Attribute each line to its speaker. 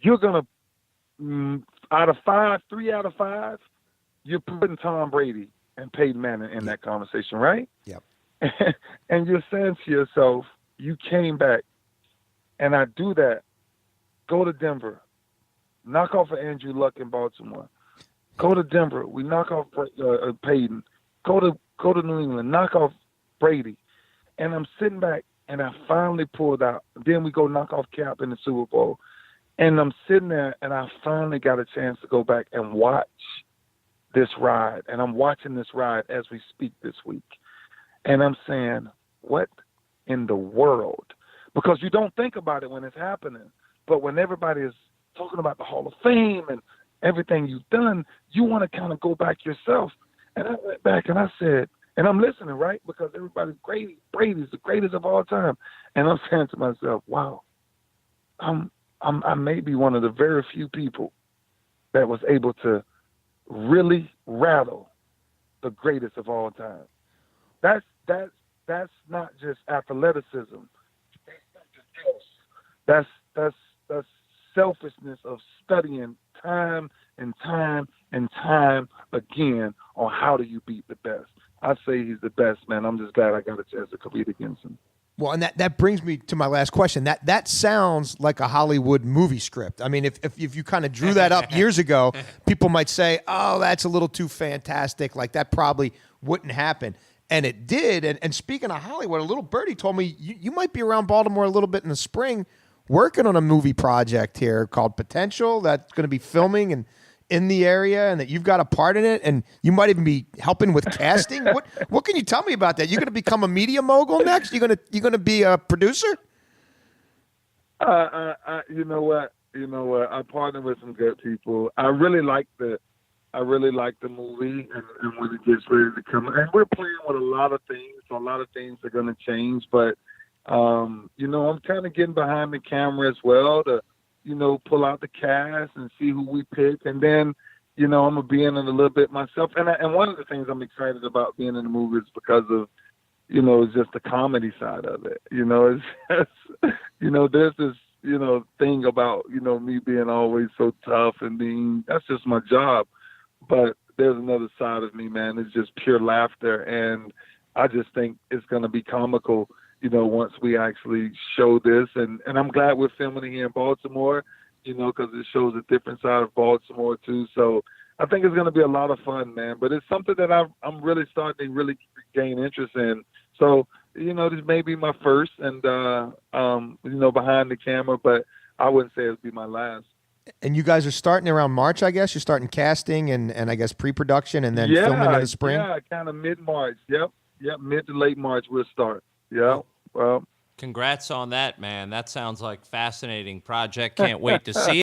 Speaker 1: you're gonna out of five, 3 out of 5, you're putting Tom Brady and Peyton Manning in that conversation, right?
Speaker 2: Yep.
Speaker 1: And you're saying to yourself, you came back, and I do that. Go to Denver, knock off of Andrew Luck in Baltimore. Go to Denver, we knock off Peyton. Go to New England, knock off Brady. And I'm sitting back, and I finally pulled out. Then we go knock off Cap in the Super Bowl. And I'm sitting there, and I finally got a chance to go back and watch this ride. And I'm watching this ride as we speak this week. And I'm saying, what in the world? Because you don't think about it when it's happening. But when everybody is talking about the Hall of Fame and everything you've done, you want to kind of go back yourself. And I went back and I said, and I'm listening, right? Because everybody's great. Brady's the greatest of all time. And I'm saying to myself, wow, I may be one of the very few people that was able to really rattle the greatest of all time. That's not just athleticism. That's selfishness of studying time and time and time again on how do you beat the best. I say he's the best, man. I'm just glad I got a chance to compete against him.
Speaker 2: Well, and that brings me to my last question. That sounds like a Hollywood movie script. I mean, if you kind of drew that up years ago, people might say, oh, that's a little too fantastic. Like that probably wouldn't happen. And it did. And speaking of Hollywood, a little birdie told me you might be around Baltimore a little bit in the spring working on a movie project here called Potential that's going to be filming and in the area, and that you've got a part in it, and you might even be helping with casting. What can you tell me about that? You're going to become a media mogul next? You're going to be a producer?
Speaker 1: You know what? I partner with some good people. I really like the movie, and when it gets ready to come, and we're playing with a lot of things. So a lot of things are going to change, but I'm kind of getting behind the camera as well to, pull out the cast and see who we pick. And then, I'm going to be in it a little bit myself. And one of the things I'm excited about being in the movie is because of, it's just the comedy side of it. It's just, there's this, thing about, me being always so tough and that's just my job. But there's another side of me, man. It's just pure laughter. And I just think it's going to be comical, once we actually show this. And I'm glad we're filming it here in Baltimore, because it shows a different side of Baltimore too. So I think it's going to be a lot of fun, man. But it's something that I'm really starting to really gain interest in. So, this may be my first and, behind the camera, but I wouldn't say it'd be my last.
Speaker 2: And you guys are starting around March, I guess? You're starting casting and I guess pre-production and then filming in the spring?
Speaker 1: Yeah, kind of mid-March. Yep, mid to late March we'll start. Yeah, well.
Speaker 3: Congrats on that, man. That sounds like a fascinating project. Can't wait to see it.